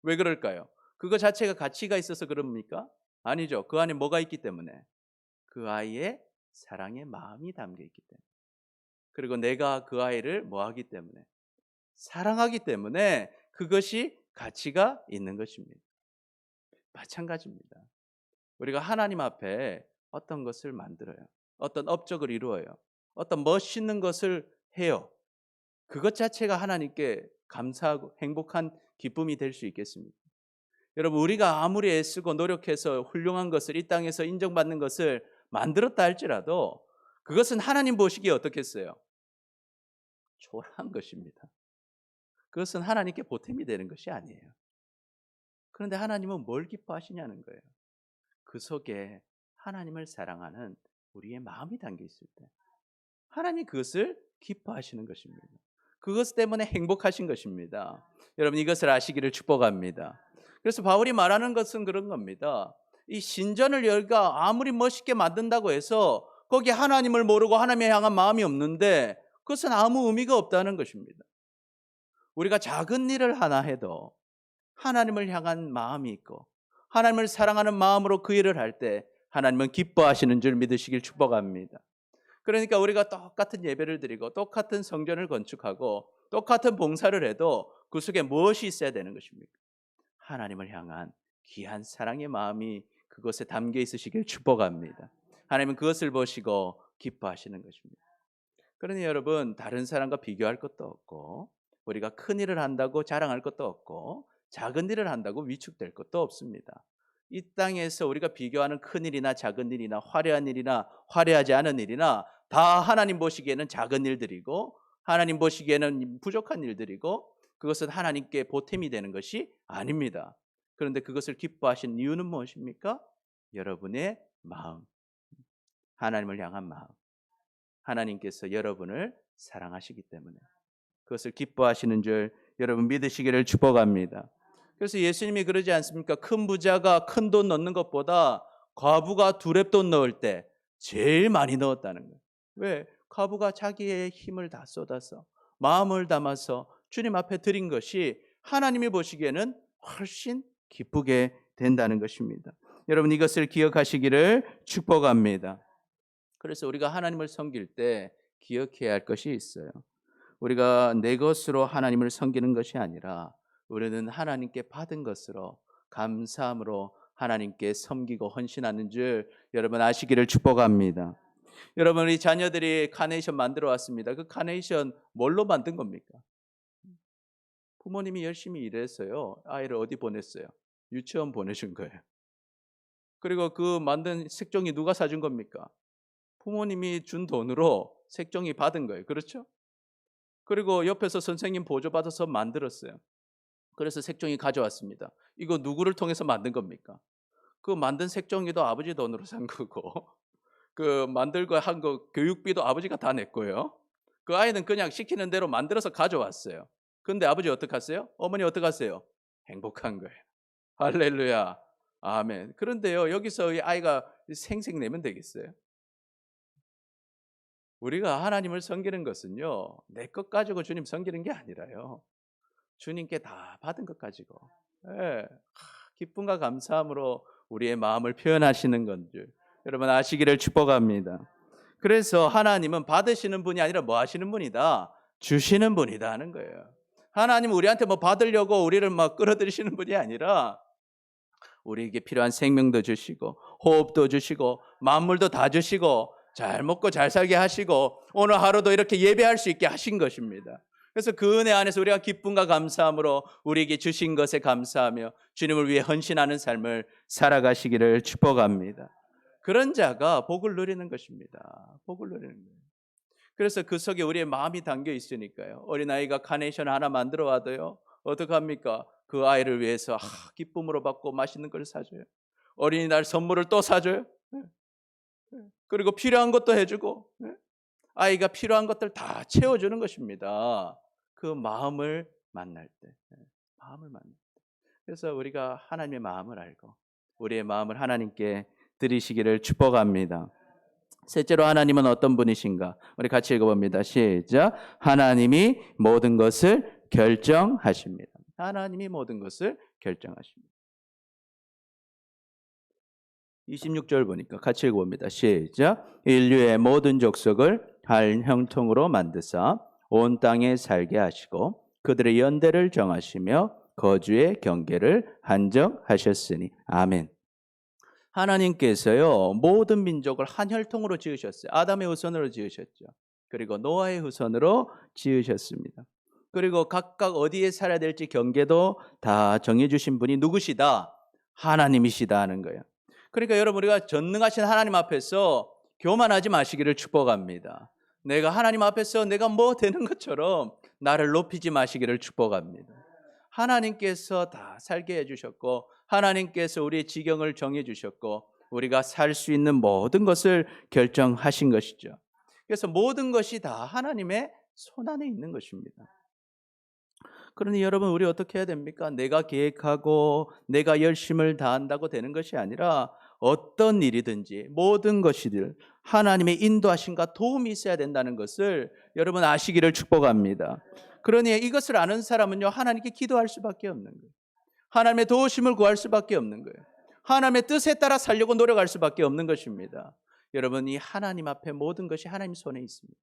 왜 그럴까요? 그거 자체가 가치가 있어서 그럽니까? 아니죠. 그 안에 뭐가 있기 때문에? 그 아이의 사랑의 마음이 담겨 있기 때문에. 그리고 내가 그 아이를 뭐 하기 때문에? 사랑하기 때문에 그것이 가치가 있는 것입니다. 마찬가지입니다. 우리가 하나님 앞에 어떤 것을 만들어요. 어떤 업적을 이루어요. 어떤 멋있는 것을 해요. 그것 자체가 하나님께 감사하고 행복한 기쁨이 될 수 있겠습니까? 여러분, 우리가 아무리 애쓰고 노력해서 훌륭한 것을 이 땅에서 인정받는 것을 만들었다 할지라도 그것은 하나님 보시기에 어떻겠어요? 초라한 것입니다. 그것은 하나님께 보탬이 되는 것이 아니에요. 그런데 하나님은 뭘 기뻐하시냐는 거예요. 그 속에 하나님을 사랑하는 우리의 마음이 담겨 있을 때 하나님이 그것을 기뻐하시는 것입니다. 그것 때문에 행복하신 것입니다. 여러분, 이것을 아시기를 축복합니다. 그래서 바울이 말하는 것은 그런 겁니다. 이 신전을 여기가 아무리 멋있게 만든다고 해서 거기에 하나님을 모르고 하나님을 향한 마음이 없는데 그것은 아무 의미가 없다는 것입니다. 우리가 작은 일을 하나 해도 하나님을 향한 마음이 있고 하나님을 사랑하는 마음으로 그 일을 할 때 하나님은 기뻐하시는 줄 믿으시길 축복합니다. 그러니까 우리가 똑같은 예배를 드리고 똑같은 성전을 건축하고 똑같은 봉사를 해도 그 속에 무엇이 있어야 되는 것입니까? 하나님을 향한 귀한 사랑의 마음이 그것에 담겨 있으시길 축복합니다. 하나님은 그것을 보시고 기뻐하시는 것입니다. 그러니 여러분, 다른 사람과 비교할 것도 없고 우리가 큰 일을 한다고 자랑할 것도 없고 작은 일을 한다고 위축될 것도 없습니다. 이 땅에서 우리가 비교하는 큰 일이나 작은 일이나 화려한 일이나 화려하지 않은 일이나 다 하나님 보시기에는 작은 일들이고 하나님 보시기에는 부족한 일들이고 그것은 하나님께 보탬이 되는 것이 아닙니다. 그런데 그것을 기뻐하시는 이유는 무엇입니까? 여러분의 마음, 하나님을 향한 마음. 하나님께서 여러분을 사랑하시기 때문에 그것을 기뻐하시는 줄 여러분 믿으시기를 축복합니다. 그래서 예수님이 그러지 않습니까? 큰 부자가 큰 돈 넣는 것보다 과부가 두렙돈 넣을 때 제일 많이 넣었다는 거예요. 왜? 과부가 자기의 힘을 다 쏟아서 마음을 담아서 주님 앞에 드린 것이 하나님이 보시기에는 훨씬 기쁘게 된다는 것입니다. 여러분 이것을 기억하시기를 축복합니다. 그래서 우리가 하나님을 섬길 때 기억해야 할 것이 있어요. 우리가 내 것으로 하나님을 섬기는 것이 아니라 우리는 하나님께 받은 것으로 감사함으로 하나님께 섬기고 헌신하는 줄 여러분 아시기를 축복합니다. 여러분 우리 자녀들이 카네이션 만들어 왔습니다. 그 카네이션 뭘로 만든 겁니까? 부모님이 열심히 일해서요. 아이를 어디 보냈어요? 유치원 보내준 거예요. 그리고 그 만든 색종이 누가 사준 겁니까? 부모님이 준 돈으로 색종이 받은 거예요. 그렇죠? 그리고 옆에서 선생님 보조받아서 만들었어요. 그래서 색종이 가져왔습니다. 이거 누구를 통해서 만든 겁니까? 그 만든 색종이도 아버지 돈으로 산 거고 그 만들고 한 거 교육비도 아버지가 다 냈고요. 그 아이는 그냥 시키는 대로 만들어서 가져왔어요. 근데 아버지 어떡하세요? 어머니 어떡하세요? 행복한 거예요. 할렐루야. 아멘. 그런데요, 여기서 이 아이가 생색 내면 되겠어요? 우리가 하나님을 섬기는 것은요, 내 것 가지고 주님 섬기는 게 아니라요. 주님께 다 받은 것 가지고 기쁨과 감사함으로 우리의 마음을 표현하시는 건줄 여러분 아시기를 축복합니다. 그래서 하나님은 받으시는 분이 아니라 뭐 하시는 분이다? 주시는 분이다 하는 거예요. 하나님은 우리한테 뭐 받으려고 우리를 막 끌어들이시는 분이 아니라 우리에게 필요한 생명도 주시고 호흡도 주시고 만물도 다 주시고 잘 먹고 잘 살게 하시고 오늘 하루도 이렇게 예배할 수 있게 하신 것입니다. 그래서 그 은혜 안에서 우리가 기쁨과 감사함으로 우리에게 주신 것에 감사하며 주님을 위해 헌신하는 삶을 살아가시기를 축복합니다. 그런 자가 복을 누리는 것입니다. 복을 누리는 거예요. 그래서 그 속에 우리의 마음이 담겨 있으니까요. 어린아이가 카네이션 하나 만들어 와도요. 어떡합니까? 그 아이를 위해서 기쁨으로 받고 맛있는 걸 사줘요. 어린이날 선물을 또 사줘요. 그리고 필요한 것도 해주고 아이가 필요한 것들 다 채워주는 것입니다. 그 마음을 만날 때, 마음을 만날 때. 그래서 우리가 하나님의 마음을 알고 우리의 마음을 하나님께 드리시기를 축복합니다. 셋째로 하나님은 어떤 분이신가? 우리 같이 읽어봅니다. 시작. 하나님이 모든 것을 결정하십니다. 하나님이 모든 것을 결정하십니다. 26절 보니까 같이 읽어봅니다. 시작. 인류의 모든 족속을 한 형통으로 만드사 온 땅에 살게 하시고 그들의 연대를 정하시며 거주의 경계를 한정하셨으니. 아멘. 하나님께서요 모든 민족을 한 혈통으로 지으셨어요. 아담의 후손으로 지으셨죠. 그리고 노아의 후손으로 지으셨습니다. 그리고 각각 어디에 살아야 될지 경계도 다 정해주신 분이 누구시다? 하나님이시다 하는 거예요. 그러니까 여러분 우리가 전능하신 하나님 앞에서 교만하지 마시기를 축복합니다. 내가 하나님 앞에서 내가 뭐 되는 것처럼 나를 높이지 마시기를 축복합니다. 하나님께서 다 살게 해주셨고 하나님께서 우리의 지경을 정해주셨고 우리가 살 수 있는 모든 것을 결정하신 것이죠. 그래서 모든 것이 다 하나님의 손안에 있는 것입니다. 그러니 여러분 우리 어떻게 해야 됩니까? 내가 계획하고 내가 열심을 다한다고 되는 것이 아니라 어떤 일이든지 모든 것이들 하나님의 인도하심과 도움이 있어야 된다는 것을 여러분 아시기를 축복합니다. 그러니 이것을 아는 사람은요 하나님께 기도할 수밖에 없는 거예요. 하나님의 도우심을 구할 수밖에 없는 거예요. 하나님의 뜻에 따라 살려고 노력할 수밖에 없는 것입니다. 여러분 이 하나님 앞에 모든 것이 하나님 손에 있습니다.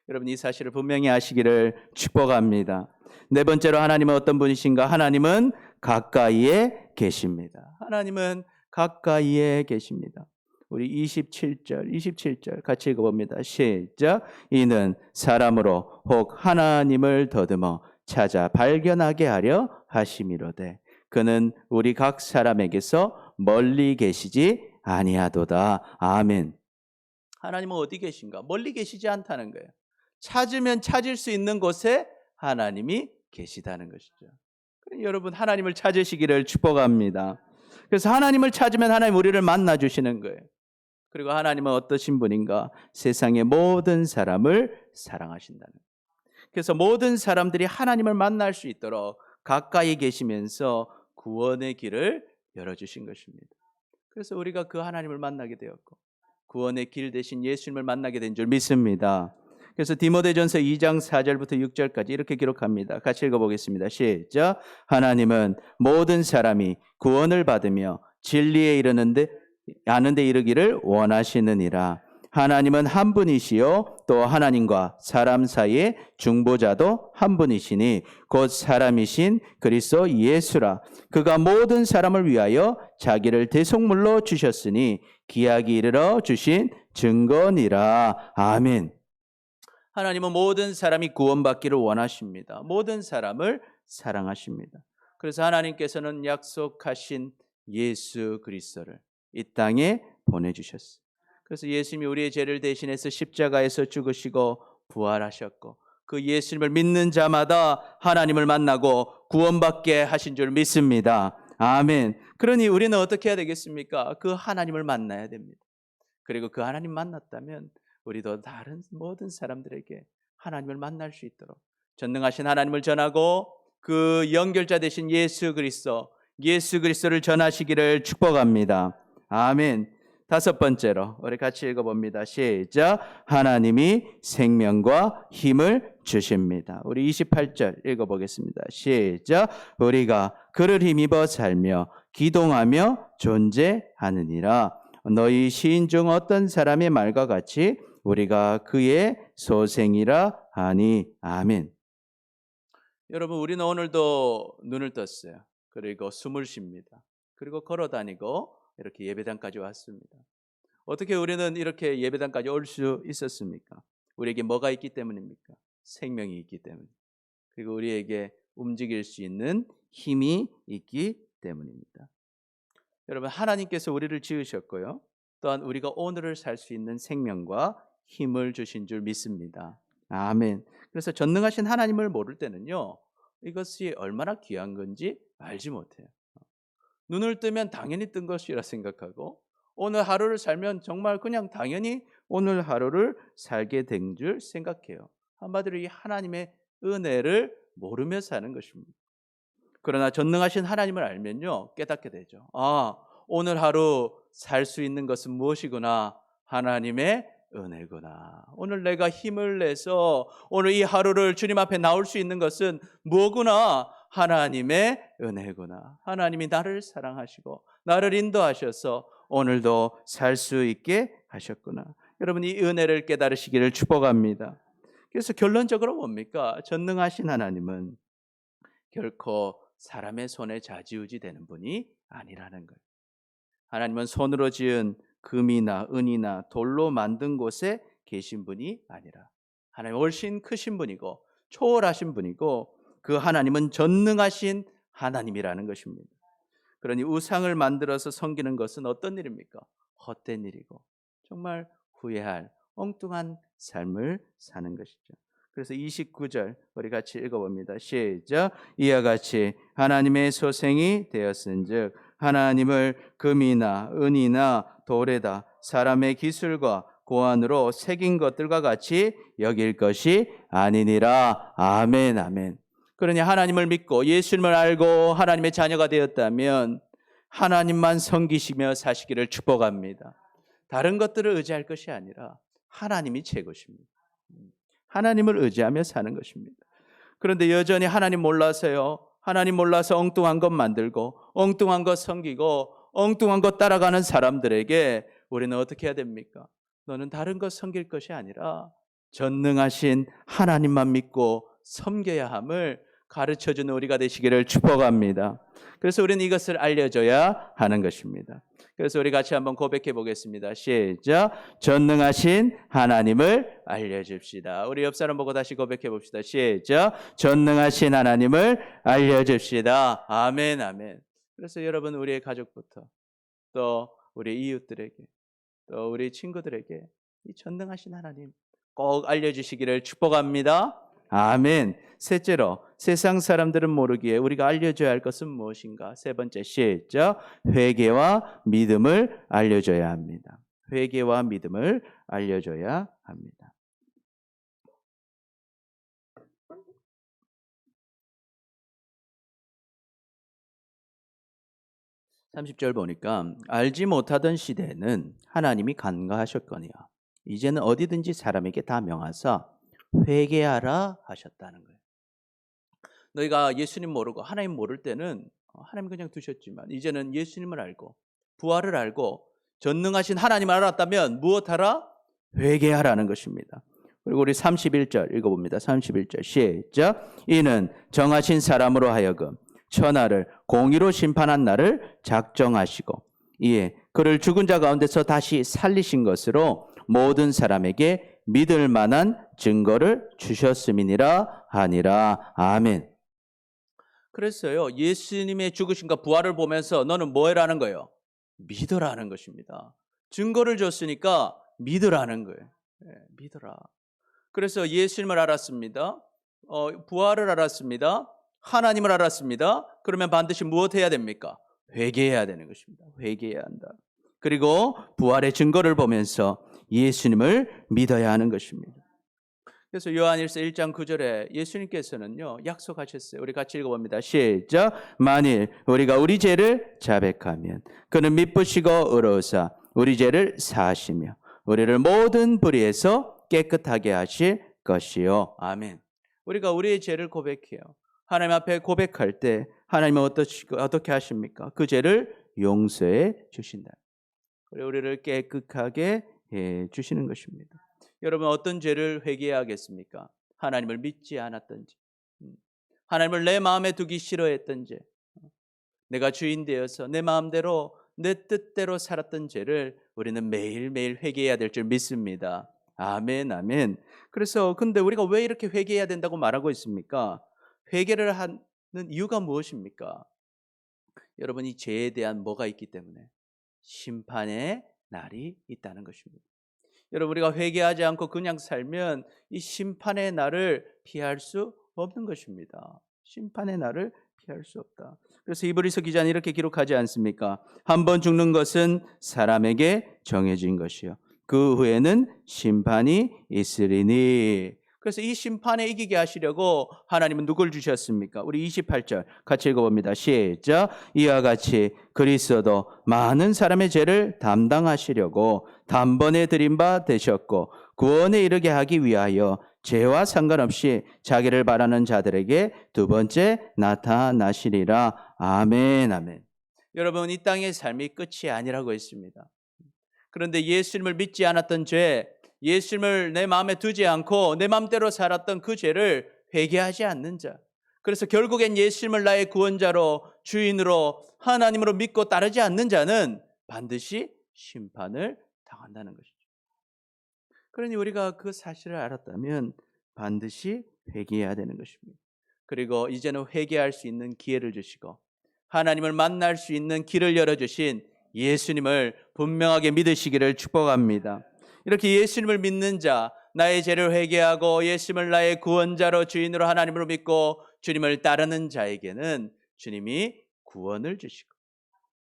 여러분 이 사실을 분명히 아시기를 축복합니다. 네 번째로 하나님은 어떤 분이신가? 하나님은 가까이에 계십니다. 하나님은 가까이에 계십니다. 우리 27절 같이 읽어봅니다. 시작. 이는 사람으로 혹 하나님을 더듬어 찾아 발견하게 하려 하심이로되 그는 우리 각 사람에게서 멀리 계시지 아니하도다. 아멘. 하나님은 어디 계신가? 멀리 계시지 않다는 거예요. 찾으면 찾을 수 있는 곳에 하나님이 계시다는 것이죠. 여러분, 하나님을 찾으시기를 축복합니다. 그래서 하나님을 찾으면 하나님 우리를 만나 주시는 거예요. 그리고 하나님은 어떠신 분인가? 세상의 모든 사람을 사랑하신다는 거예요. 그래서 모든 사람들이 하나님을 만날 수 있도록 가까이 계시면서 구원의 길을 열어주신 것입니다. 그래서 우리가 그 하나님을 만나게 되었고 구원의 길 대신 예수님을 만나게 된 줄 믿습니다. 그래서 디모데전서 2장 4절부터 6절까지 이렇게 기록합니다. 같이 읽어보겠습니다. 시작. 하나님은 모든 사람이 구원을 받으며 진리에 이르는데 아는데 이르기를 원하시느니라. 하나님은 한 분이시요 또 하나님과 사람 사이의 중보자도 한 분이시니 곧 사람이신 그리스도 예수라. 그가 모든 사람을 위하여 자기를 대속물로 주셨으니 기약이 이르러 주신 증거니라. 아멘. 하나님은 모든 사람이 구원받기를 원하십니다. 모든 사람을 사랑하십니다. 그래서 하나님께서는 약속하신 예수 그리스도를 이 땅에 보내주셨어요. 그래서 예수님이 우리의 죄를 대신해서 십자가에서 죽으시고 부활하셨고 그 예수님을 믿는 자마다 하나님을 만나고 구원받게 하신 줄 믿습니다. 아멘. 그러니 우리는 어떻게 해야 되겠습니까? 그 하나님을 만나야 됩니다. 그리고 그 하나님 만났다면 우리도 다른 모든 사람들에게 하나님을 만날 수 있도록 전능하신 하나님을 전하고 그 연결자 되신 예수 그리스도를 전하시기를 축복합니다. 아멘. 다섯 번째로 우리 같이 읽어봅니다. 시작. 하나님이 생명과 힘을 주십니다. 우리 28절 읽어보겠습니다. 시작. 우리가 그를 힘입어 살며 기동하며 존재하느니라. 너희 시인 중 어떤 사람의 말과 같이 우리가 그의 소생이라 하니. 아멘. 여러분, 우리는 오늘도 눈을 떴어요. 그리고 숨을 쉽니다. 그리고 걸어다니고 이렇게 예배당까지 왔습니다. 어떻게 우리는 이렇게 예배당까지 올 수 있었습니까? 우리에게 뭐가 있기 때문입니까? 생명이 있기 때문에. 그리고 우리에게 움직일 수 있는 힘이 있기 때문입니다. 여러분, 하나님께서 우리를 지으셨고요. 또한 우리가 오늘을 살 수 있는 생명과 힘을 주신 줄 믿습니다. 아멘. 그래서 전능하신 하나님을 모를 때는요, 이것이 얼마나 귀한 건지 알지 못해요. 눈을 뜨면 당연히 뜬 것이라 생각하고 오늘 하루를 살면 정말 그냥 당연히 오늘 하루를 살게 된 줄 생각해요. 한마디로 이 하나님의 은혜를 모르며 사는 것입니다. 그러나 전능하신 하나님을 알면요, 깨닫게 되죠. 아, 오늘 하루 살 수 있는 것은 무엇이구나? 하나님의 은혜구나. 오늘 내가 힘을 내서 오늘 이 하루를 주님 앞에 나올 수 있는 것은 뭐구나? 하나님의 은혜구나. 하나님이 나를 사랑하시고 나를 인도하셔서 오늘도 살 수 있게 하셨구나. 여러분, 이 은혜를 깨달으시기를 축복합니다. 그래서 결론적으로 뭡니까? 전능하신 하나님은 결코 사람의 손에 좌지우지 되는 분이 아니라는 거예요. 하나님은 손으로 지은 금이나 은이나 돌로 만든 곳에 계신 분이 아니라 하나님 훨씬 크신 분이고 초월하신 분이고 그 하나님은 전능하신 하나님이라는 것입니다. 그러니 우상을 만들어서 섬기는 것은 어떤 일입니까? 헛된 일이고 정말 후회할 엉뚱한 삶을 사는 것이죠. 그래서 29절 우리 같이 읽어봅니다. 시작. 이와 같이 하나님의 소생이 되었은즉 하나님을 금이나 은이나 돌에다 사람의 기술과 고안으로 새긴 것들과 같이 여길 것이 아니니라. 아멘. 아멘. 그러니 하나님을 믿고 예수님을 알고 하나님의 자녀가 되었다면 하나님만 섬기시며 사시기를 축복합니다. 다른 것들을 의지할 것이 아니라 하나님이 최고십니다. 하나님을 의지하며 사는 것입니다. 그런데 여전히 하나님 몰라서요. 하나님 몰라서 엉뚱한 것 만들고 엉뚱한 것 섬기고 엉뚱한 것 따라가는 사람들에게 우리는 어떻게 해야 됩니까? 너는 다른 것 섬길 것이 아니라 전능하신 하나님만 믿고 섬겨야 함을 가르쳐주는 우리가 되시기를 축복합니다. 그래서 우리는 이것을 알려줘야 하는 것입니다. 그래서 우리 같이 한번 고백해 보겠습니다. 시작. 전능하신 하나님을 알려줍시다. 우리 옆 사람 보고 다시 고백해 봅시다. 시작. 전능하신 하나님을 알려줍시다. 아멘, 아멘. 그래서 여러분, 우리의 가족부터 또 우리 이웃들에게 또 우리 친구들에게 이 전능하신 하나님 꼭 알려주시기를 축복합니다. 아멘. 셋째로, 세상 사람들은 모르기에 우리가 알려줘야 할 것은 무엇인가? 세 번째, 시작. 회개와 믿음을 알려줘야 합니다. 회개와 믿음을 알려줘야 합니다. 30절 보니까 알지 못하던 시대에는 하나님이 간과하셨거니와 이제는 어디든지 사람에게 다 명하사 회개하라 하셨다는 거예요. 너희가 예수님 모르고 하나님 모를 때는 하나님 그냥 두셨지만 이제는 예수님을 알고 부활을 알고 전능하신 하나님을 알았다면 무엇하라? 회개하라는 것입니다. 그리고 우리 31절 읽어봅니다. 31절 시작. 이는 정하신 사람으로 하여금 천하를 공의로 심판한 날을 작정하시고 이에 그를 죽은 자 가운데서 다시 살리신 것으로 모든 사람에게 믿을 만한 증거를 주셨음이니라 하니라. 아멘. 그랬어요. 예수님의 죽으심과 부활을 보면서 너는 뭐 해라는 거예요? 믿으라는 것입니다. 증거를 줬으니까 믿으라는 거예요. 네, 믿으라. 그래서 예수님을 알았습니다. 부활을 알았습니다. 하나님을 알았습니다. 그러면 반드시 무엇 해야 됩니까? 회개해야 되는 것입니다. 회개해야 한다. 그리고 부활의 증거를 보면서 예수님을 믿어야 하는 것입니다. 그래서 요한일서 1장 9절에 예수님께서는요 약속하셨어요. 우리 같이 읽어봅니다. 시작. 만일 우리가 우리 죄를 자백하면 그는 미쁘시고 의로우사 우리 죄를 사하시며 우리를 모든 불의에서 깨끗하게 하실 것이요. 아멘. 우리가 우리의 죄를 고백해요. 하나님 앞에 고백할 때 하나님은 어떻게 하십니까? 그 죄를 용서해 주신다. 그리고 우리를 깨끗하게 해 주시는 것입니다. 여러분 어떤 죄를 회개하겠습니까? 하나님을 믿지 않았던 죄, 하나님을 내 마음에 두기 싫어했던 죄, 내가 주인 되어서 내 마음대로 내 뜻대로 살았던 죄를 우리는 매일매일 회개해야 될 줄 믿습니다. 아멘, 아멘. 그래서 근데 우리가 왜 이렇게 회개해야 된다고 말하고 있습니까? 회개를 하는 이유가 무엇입니까? 여러분 이 죄에 대한 뭐가 있기 때문에 심판의 날이 있다는 것입니다. 여러분 우리가 회개하지 않고 그냥 살면 이 심판의 날을 피할 수 없는 것입니다. 심판의 날을 피할 수 없다. 그래서 이브리서 기자는 이렇게 기록하지 않습니까? 한 번 죽는 것은 사람에게 정해진 것이요 그 후에는 심판이 있으리니. 그래서 이 심판에 이기게 하시려고 하나님은 누굴 주셨습니까? 우리 28절 같이 읽어봅니다. 시작. 이와 같이 그리스도도 많은 사람의 죄를 담당하시려고 단번에 드린 바 되셨고 구원에 이르게 하기 위하여 죄와 상관없이 자기를 바라는 자들에게 두 번째 나타나시리라. 아멘, 아멘. 여러분 이 땅의 삶이 끝이 아니라고 했습니다. 그런데 예수님을 믿지 않았던 죄, 예수님을 내 마음에 두지 않고 내 마음대로 살았던 그 죄를 회개하지 않는 자, 그래서 결국엔 예수님을 나의 구원자로 주인으로 하나님으로 믿고 따르지 않는 자는 반드시 심판을 당한다는 것이죠. 그러니 우리가 그 사실을 알았다면 반드시 회개해야 되는 것입니다. 그리고 이제는 회개할 수 있는 기회를 주시고 하나님을 만날 수 있는 길을 열어주신 예수님을 분명하게 믿으시기를 축복합니다. 이렇게 예수님을 믿는 자, 나의 죄를 회개하고 예수님을 나의 구원자로 주인으로 하나님으로 믿고 주님을 따르는 자에게는 주님이 구원을 주시고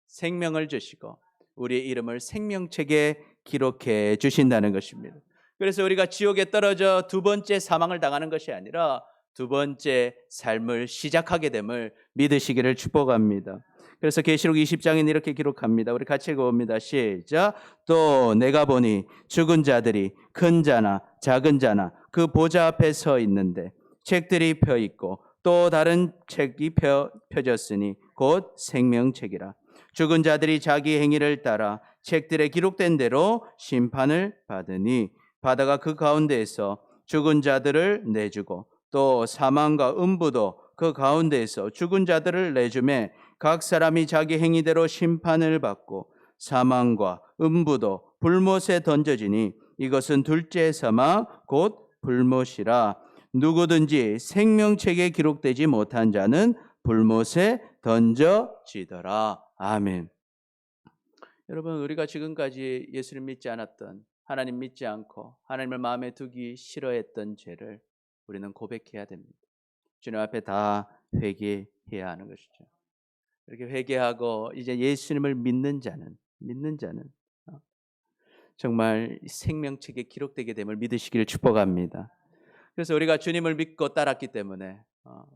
생명을 주시고 우리의 이름을 생명책에 기록해 주신다는 것입니다. 그래서 우리가 지옥에 떨어져 두 번째 사망을 당하는 것이 아니라 두 번째 삶을 시작하게 됨을 믿으시기를 축복합니다. 그래서 계시록 20장에는 이렇게 기록합니다. 우리 같이 읽어봅니다. 시작. 또 내가 보니 죽은 자들이 큰 자나 작은 자나 그 보좌 앞에 서 있는데 책들이 펴 있고 또 다른 책이 펴졌으니 곧 생명책이라. 죽은 자들이 자기 행위를 따라 책들에 기록된 대로 심판을 받으니 바다가 그 가운데에서 죽은 자들을 내주고 또 사망과 음부도 그 가운데에서 죽은 자들을 내주매 각 사람이 자기 행위대로 심판을 받고 사망과 음부도 불못에 던져지니 이것은 둘째 사망 곧 불못이라. 누구든지 생명책에 기록되지 못한 자는 불못에 던져지더라. 아멘. 여러분, 우리가 지금까지 예수를 믿지 않았던, 하나님 믿지 않고 하나님을 마음에 두기 싫어했던 죄를 우리는 고백해야 됩니다. 주님 앞에 다 회개해야 하는 것이죠. 이렇게 회개하고 이제 예수님을 믿는 자는 정말 생명책에 기록되게 됨을 믿으시기를 축복합니다. 그래서 우리가 주님을 믿고 따랐기 때문에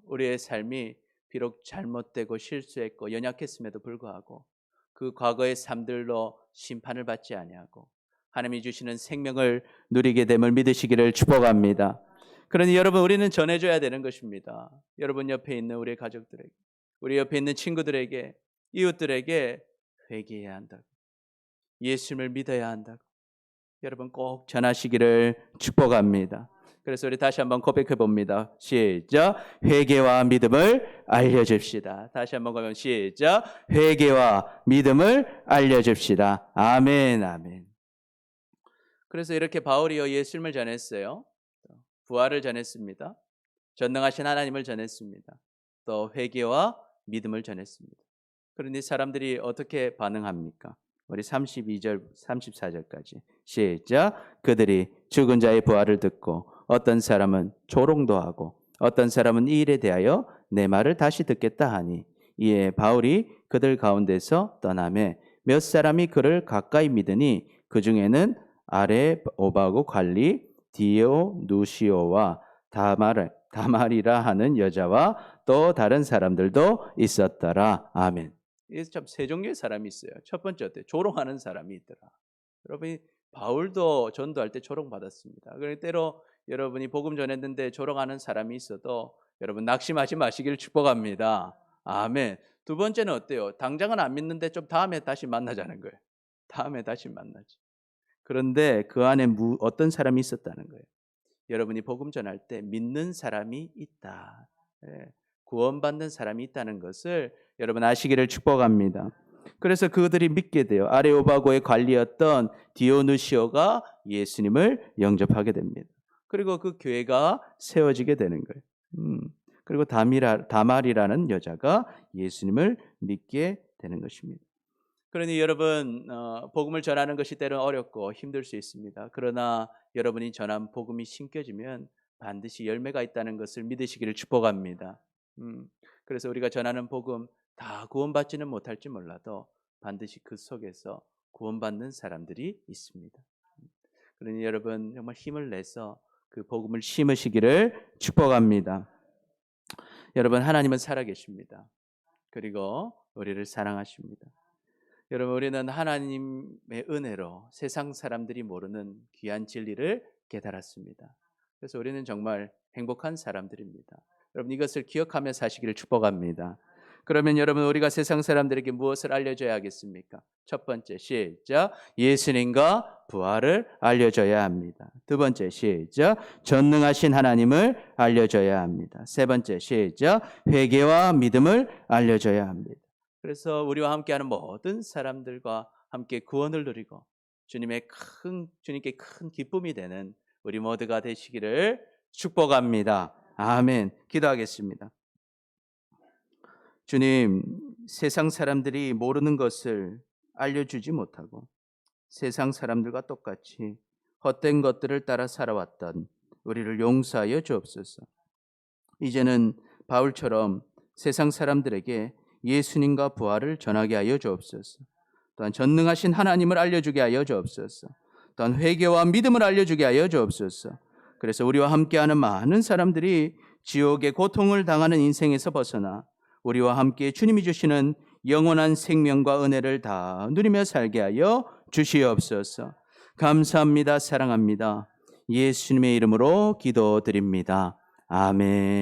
우리의 삶이 비록 잘못되고 실수했고 연약했음에도 불구하고 그 과거의 삶들로 심판을 받지 아니하고 하나님이 주시는 생명을 누리게 됨을 믿으시기를 축복합니다. 그러니 여러분, 우리는 전해줘야 되는 것입니다. 여러분 옆에 있는 우리 가족들에게, 우리 옆에 있는 친구들에게, 이웃들에게 회개해야 한다고, 예수님을 믿어야 한다고 여러분 꼭 전하시기를 축복합니다. 그래서 우리 다시 한번 고백해 봅니다. 시작. 회개와 믿음을 알려줍시다. 다시 한번 고백. 시작. 회개와 믿음을 알려줍시다. 아멘, 아멘. 그래서 이렇게 바울이요 예수님을 전했어요. 부활을 전했습니다. 전능하신 하나님을 전했습니다. 또 회개와 믿음을 전했습니다. 그런데 사람들이 어떻게 반응합니까? 우리 32절, 34절까지 시작. 그들이 죽은 자의 부활을 듣고 어떤 사람은 조롱도 하고 어떤 사람은 이 일에 대하여 내 말을 다시 듣겠다 하니 이에 바울이 그들 가운데서 떠나매 몇 사람이 그를 가까이 믿으니 그 중에는 아레오바고 관리 디오누시오와 다말이라 하는 여자와 또 다른 사람들도 있었더라. 아멘. 이게 참 세 종류의 사람이 있어요. 첫 번째 어때요? 조롱하는 사람이 있더라. 여러분이 바울도 전도할 때 조롱받았습니다. 그러니 때로 여러분이 복음 전했는데 조롱하는 사람이 있어도 여러분 낙심하지 마시기를 축복합니다. 아멘. 두 번째는 어때요? 당장은 안 믿는데 좀 다음에 다시 만나자는 거예요. 다음에 다시 만나지. 그런데 그 안에 어떤 사람이 있었다는 거예요. 여러분이 복음 전할 때 믿는 사람이 있다. 구원받는 사람이 있다는 것을 여러분 아시기를 축복합니다. 그래서 그들이 믿게 돼요. 아레오바고의 관리였던 디오누시오가 예수님을 영접하게 됩니다. 그리고 그 교회가 세워지게 되는 거예요. 그리고 다말이라는 여자가 예수님을 믿게 되는 것입니다. 그러니 여러분 복음을 전하는 것이 때로는 어렵고 힘들 수 있습니다. 그러나 여러분이 전한 복음이 심겨지면 반드시 열매가 있다는 것을 믿으시기를 축복합니다. 그래서 우리가 전하는 복음 다 구원받지는 못할지 몰라도 반드시 그 속에서 구원받는 사람들이 있습니다. 그러니 여러분 정말 힘을 내서 그 복음을 심으시기를 축복합니다. 여러분, 하나님은 살아계십니다. 그리고 우리를 사랑하십니다. 여러분, 우리는 하나님의 은혜로 세상 사람들이 모르는 귀한 진리를 깨달았습니다. 그래서 우리는 정말 행복한 사람들입니다. 여러분, 이것을 기억하며 사시기를 축복합니다. 그러면 여러분, 우리가 세상 사람들에게 무엇을 알려줘야 하겠습니까? 첫 번째, 시작. 예수님과 부활을 알려줘야 합니다. 두 번째, 시작. 전능하신 하나님을 알려줘야 합니다. 세 번째, 시작. 회개와 믿음을 알려줘야 합니다. 그래서 우리와 함께하는 모든 사람들과 함께 구원을 누리고 주님께 큰 기쁨이 되는 우리 모두가 되시기를 축복합니다. 아멘. 기도하겠습니다. 주님, 세상 사람들이 모르는 것을 알려주지 못하고 세상 사람들과 똑같이 헛된 것들을 따라 살아왔던 우리를 용서하여 주옵소서. 이제는 바울처럼 세상 사람들에게 예수님과 부활을 전하게 하여 주옵소서. 또한 전능하신 하나님을 알려주게 하여 주옵소서. 또한 회개와 믿음을 알려주게 하여 주옵소서. 그래서 우리와 함께하는 많은 사람들이 지옥의 고통을 당하는 인생에서 벗어나 우리와 함께 주님이 주시는 영원한 생명과 은혜를 다 누리며 살게 하여 주시옵소서. 감사합니다. 사랑합니다. 예수님의 이름으로 기도드립니다. 아멘.